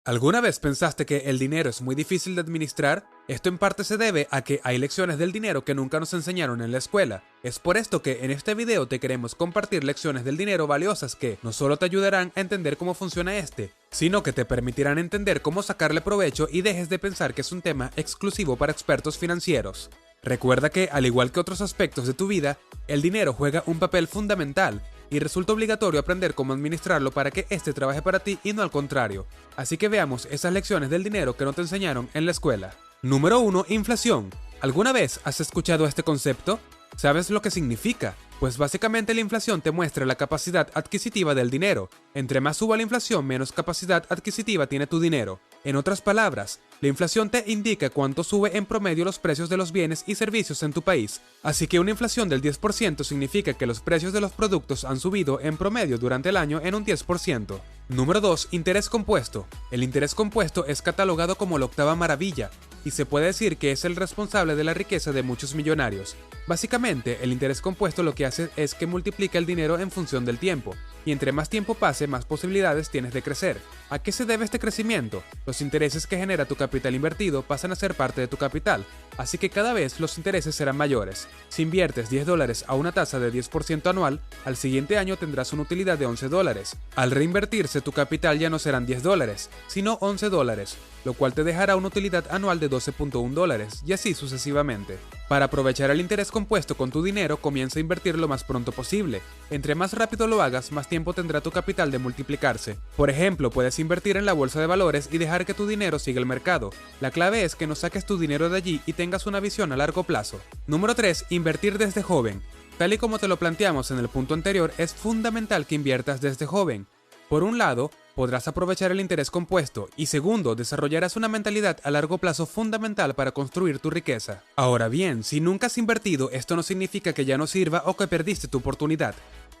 ¿Alguna vez pensaste que el dinero es muy difícil de administrar? Esto en parte se debe a que hay lecciones del dinero que nunca nos enseñaron en la escuela. Es por esto que en este video te queremos compartir lecciones del dinero valiosas que no solo te ayudarán a entender cómo funciona sino que te permitirán entender cómo sacarle provecho y dejes de pensar que es un tema exclusivo para expertos financieros. Recuerda que, al igual que otros aspectos de tu vida, el dinero juega un papel fundamental y resulta obligatorio aprender cómo administrarlo para que éste trabaje para ti y no al contrario. Así que veamos esas lecciones del dinero que no te enseñaron en la escuela. Número 1. Inflación. ¿Alguna vez has escuchado este concepto? ¿Sabes lo que significa? Pues básicamente la inflación te muestra la capacidad adquisitiva del dinero. Entre más suba la inflación, menos capacidad adquisitiva tiene tu dinero. En otras palabras, la inflación te indica cuánto sube en promedio los precios de los bienes y servicios en tu país. Así que una inflación del 10% significa que los precios de los productos han subido en promedio durante el año en un 10%. Número 2. Interés compuesto. El interés compuesto es catalogado como la octava maravilla, y se puede decir que es el responsable de la riqueza de muchos millonarios. Básicamente, el interés compuesto lo que hace es que multiplica el dinero en función del tiempo, y entre más tiempo pase, más posibilidades tienes de crecer. ¿A qué se debe este crecimiento? Los intereses que genera tu capital invertido pasan a ser parte de tu capital, así que cada vez los intereses serán mayores. Si inviertes $10 a una tasa de 10% anual, al siguiente año tendrás una utilidad de $11. Al reinvertirse, tu capital ya no serán $10, sino $11, lo cual te dejará una utilidad anual de $12.1 y así sucesivamente. Para aprovechar el interés compuesto con tu dinero, comienza a invertir lo más pronto posible. Entre más rápido lo hagas, más tiempo tendrá tu capital de multiplicarse. Por ejemplo, puedes invertir en la bolsa de valores y dejar que tu dinero siga el mercado. La clave es que no saques tu dinero de allí y tengas una visión a largo plazo. Número 3. Invertir desde joven. Tal y como te lo planteamos en el punto anterior, es fundamental que inviertas desde joven. Por un lado, podrás aprovechar el interés compuesto y segundo, desarrollarás una mentalidad a largo plazo fundamental para construir tu riqueza. Ahora bien, si nunca has invertido, esto no significa que ya no sirva o que perdiste tu oportunidad.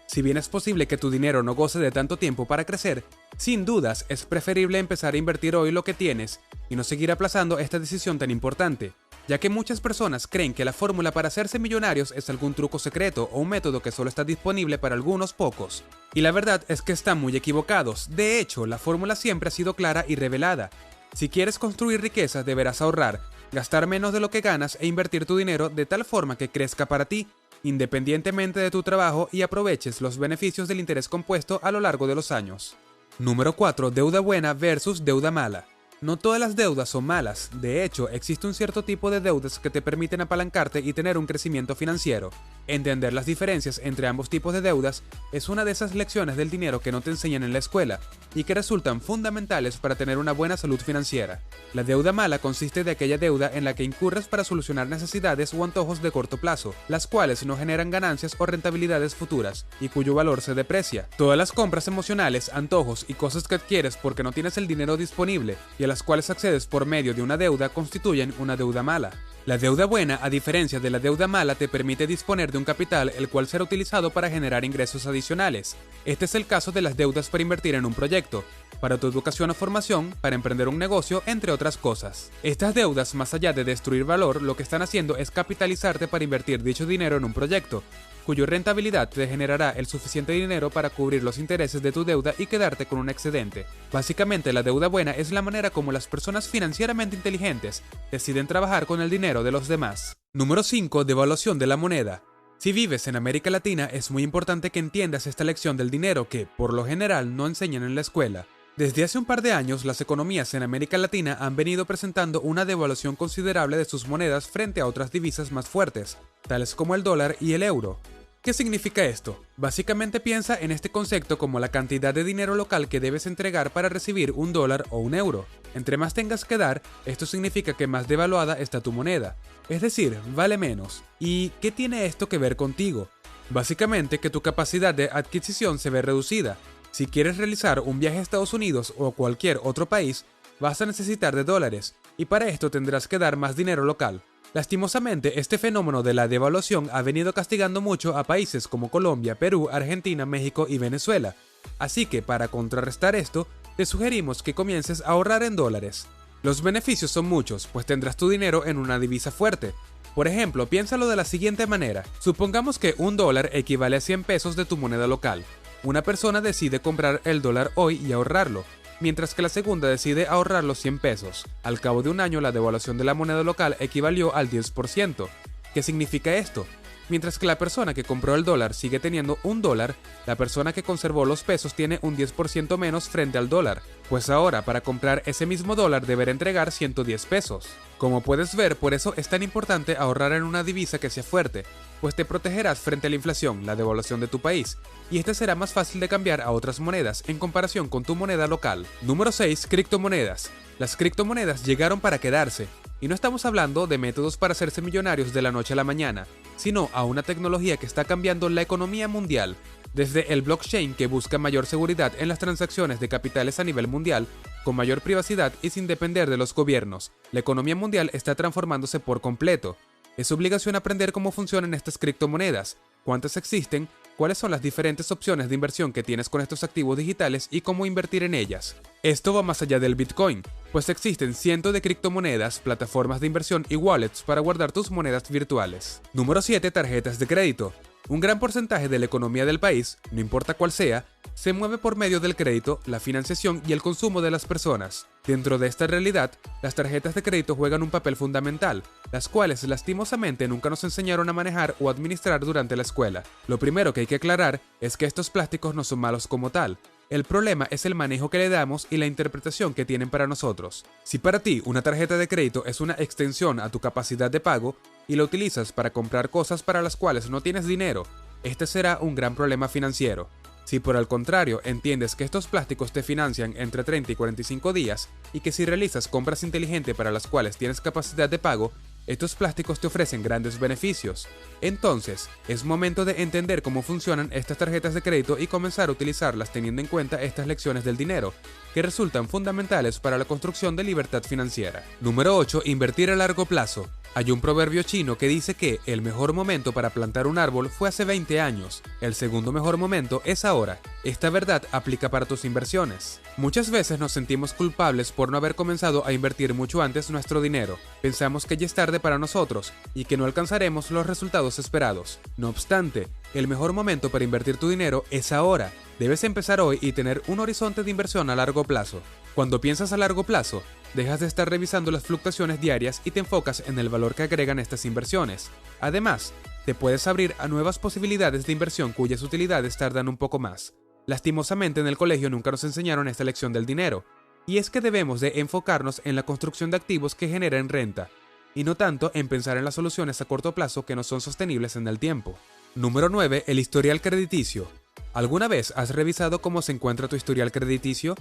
Si bien es posible que tu dinero no goce de tanto tiempo para crecer, sin dudas es preferible empezar a invertir hoy lo que tienes y no seguir aplazando esta decisión tan importante, ya que muchas personas creen que la fórmula para hacerse millonarios es algún truco secreto o un método que solo está disponible para algunos pocos. Y la verdad es que están muy equivocados. De hecho, la fórmula siempre ha sido clara y revelada. Si quieres construir riqueza, deberás ahorrar, gastar menos de lo que ganas e invertir tu dinero de tal forma que crezca para ti, independientemente de tu trabajo, y aproveches los beneficios del interés compuesto a lo largo de los años. Número 4. Deuda buena versus deuda mala. No todas las deudas son malas. De hecho, existe un cierto tipo de deudas que te permiten apalancarte y tener un crecimiento financiero. Entender las diferencias entre ambos tipos de deudas es una de esas lecciones del dinero que no te enseñan en la escuela y que resultan fundamentales para tener una buena salud financiera. La deuda mala consiste de aquella deuda en la que incurres para solucionar necesidades o antojos de corto plazo, las cuales no generan ganancias o rentabilidades futuras y cuyo valor se deprecia. Todas las compras emocionales, antojos y cosas que adquieres porque no tienes el dinero disponible y a las cuales accedes por medio de una deuda constituyen una deuda mala. La deuda buena, a diferencia de la deuda mala, te permite disponer de un capital el cual será utilizado para generar ingresos adicionales. Este es el caso de las deudas para invertir en un proyecto, para tu educación o formación, para emprender un negocio, entre otras cosas. Estas deudas, más allá de destruir valor, lo que están haciendo es capitalizarte para invertir dicho dinero en un proyecto, cuya rentabilidad te generará el suficiente dinero para cubrir los intereses de tu deuda y quedarte con un excedente. Básicamente, la deuda buena es la manera como las personas financieramente inteligentes deciden trabajar con el dinero de los demás. Número 5. Devaluación de la moneda. Si vives en América Latina, es muy importante que entiendas esta lección del dinero que, por lo general, no enseñan en la escuela. Desde hace un par de años, las economías en América Latina han venido presentando una devaluación considerable de sus monedas frente a otras divisas más fuertes, tales como el dólar y el euro. ¿Qué significa esto? Básicamente piensa en este concepto como la cantidad de dinero local que debes entregar para recibir un dólar o un euro. Entre más tengas que dar, esto significa que más devaluada está tu moneda, es decir, vale menos. ¿Y qué tiene esto que ver contigo? Básicamente que tu capacidad de adquisición se ve reducida. Si quieres realizar un viaje a Estados Unidos o a cualquier otro país, vas a necesitar de dólares, y para esto tendrás que dar más dinero local. Lastimosamente, este fenómeno de la devaluación ha venido castigando mucho a países como Colombia, Perú, Argentina, México y Venezuela. Así que, para contrarrestar esto, te sugerimos que comiences a ahorrar en dólares. Los beneficios son muchos, pues tendrás tu dinero en una divisa fuerte. Por ejemplo, piénsalo de la siguiente manera. Supongamos que un dólar equivale a 100 pesos de tu moneda local. Una persona decide comprar el dólar hoy y ahorrarlo. mientras que la segunda decide ahorrar los 100 pesos. Al cabo de un año, la devaluación de la moneda local equivalió al 10%. ¿Qué significa esto? Mientras que la persona que compró el dólar sigue teniendo $1, la persona que conservó los pesos tiene un 10% menos frente al dólar, pues ahora para comprar ese mismo dólar deberá entregar 110 pesos. Como puedes ver, por eso es tan importante ahorrar en una divisa que sea fuerte, pues te protegerás frente a la inflación, la devaluación de tu país, y este será más fácil de cambiar a otras monedas en comparación con tu moneda local. Número 6. Criptomonedas. Las criptomonedas llegaron para quedarse, y no estamos hablando de métodos para hacerse millonarios de la noche a la mañana, sino a una tecnología que está cambiando la economía mundial, desde el blockchain que busca mayor seguridad en las transacciones de capitales a nivel mundial, con mayor privacidad y sin depender de los gobiernos. La economía mundial está transformándose por completo. Es obligación aprender cómo funcionan estas criptomonedas, cuántas existen, cuáles son las diferentes opciones de inversión que tienes con estos activos digitales y cómo invertir en ellas. Esto va más allá del Bitcoin, pues existen cientos de criptomonedas, plataformas de inversión y wallets para guardar tus monedas virtuales. Número 7. Tarjetas de crédito. Un gran porcentaje de la economía del país, no importa cuál sea, se mueve por medio del crédito, la financiación y el consumo de las personas. Dentro de esta realidad, las tarjetas de crédito juegan un papel fundamental, las cuales lastimosamente nunca nos enseñaron a manejar o administrar durante la escuela. Lo primero que hay que aclarar es que estos plásticos no son malos como tal. El problema es el manejo que le damos y la interpretación que tienen para nosotros. Si para ti una tarjeta de crédito es una extensión a tu capacidad de pago y la utilizas para comprar cosas para las cuales no tienes dinero, este será un gran problema financiero. Si por el contrario entiendes que estos plásticos te financian entre 30 y 45 días y que si realizas compras inteligentes para las cuales tienes capacidad de pago, estos plásticos te ofrecen grandes beneficios. Entonces, es momento de entender cómo funcionan estas tarjetas de crédito y comenzar a utilizarlas teniendo en cuenta estas lecciones del dinero, que resultan fundamentales para la construcción de libertad financiera. Número 8. Invertir a largo plazo. Hay un proverbio chino que dice que el mejor momento para plantar un árbol fue hace 20 años, el segundo mejor momento es ahora. Esta verdad aplica para tus inversiones. Muchas veces nos sentimos culpables por no haber comenzado a invertir mucho antes nuestro dinero. Pensamos que ya es tarde para nosotros y que no alcanzaremos los resultados esperados. No obstante, el mejor momento para invertir tu dinero es ahora. Debes empezar hoy y tener un horizonte de inversión a largo plazo. Cuando piensas a largo plazo, dejas de estar revisando las fluctuaciones diarias y te enfocas en el valor que agregan estas inversiones. Además, te puedes abrir a nuevas posibilidades de inversión cuyas utilidades tardan un poco más. Lastimosamente en el colegio nunca nos enseñaron esta lección del dinero, y es que debemos de enfocarnos en la construcción de activos que generen renta, y no tanto en pensar en las soluciones a corto plazo que no son sostenibles en el tiempo. Número 9. El historial crediticio. ¿Alguna vez has revisado cómo se encuentra tu historial crediticio?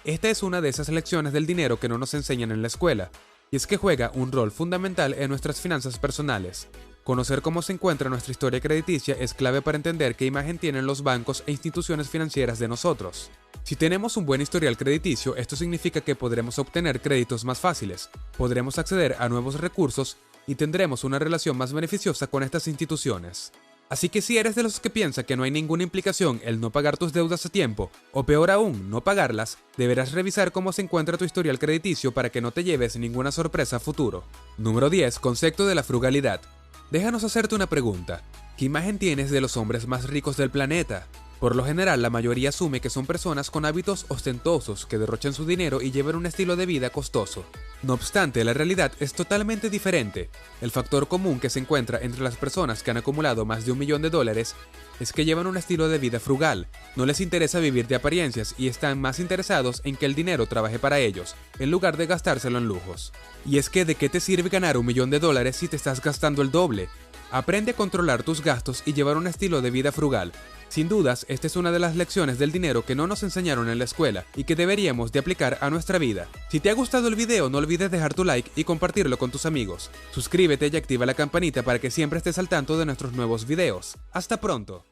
Esta es una de esas lecciones del dinero que no nos enseñan en la escuela, y es que juega un rol fundamental en nuestras finanzas personales. Conocer cómo se encuentra nuestra historia crediticia es clave para entender qué imagen tienen los bancos e instituciones financieras de nosotros. Si tenemos un buen historial crediticio, esto significa que podremos obtener créditos más fáciles, podremos acceder a nuevos recursos y tendremos una relación más beneficiosa con estas instituciones. Así que si eres de los que piensa que no hay ninguna implicación el no pagar tus deudas a tiempo, o peor aún, no pagarlas, deberás revisar cómo se encuentra tu historial crediticio para que no te lleves ninguna sorpresa a futuro. Número 10. Concepto de la frugalidad. Déjanos hacerte una pregunta. ¿Qué imagen tienes de los hombres más ricos del planeta? Por lo general, la mayoría asume que son personas con hábitos ostentosos que derrochan su dinero y llevan un estilo de vida costoso. No obstante, la realidad es totalmente diferente. El factor común que se encuentra entre las personas que han acumulado más de $1 millón es que llevan un estilo de vida frugal, no les interesa vivir de apariencias y están más interesados en que el dinero trabaje para ellos, en lugar de gastárselo en lujos. Y es que ¿de qué te sirve ganar $1 millón si te estás gastando el doble? Aprende a controlar tus gastos y llevar un estilo de vida frugal. Sin dudas, esta es una de las lecciones del dinero que no nos enseñaron en la escuela y que deberíamos de aplicar a nuestra vida. Si te ha gustado el video, no olvides dejar tu like y compartirlo con tus amigos. Suscríbete y activa la campanita para que siempre estés al tanto de nuestros nuevos videos. ¡Hasta pronto!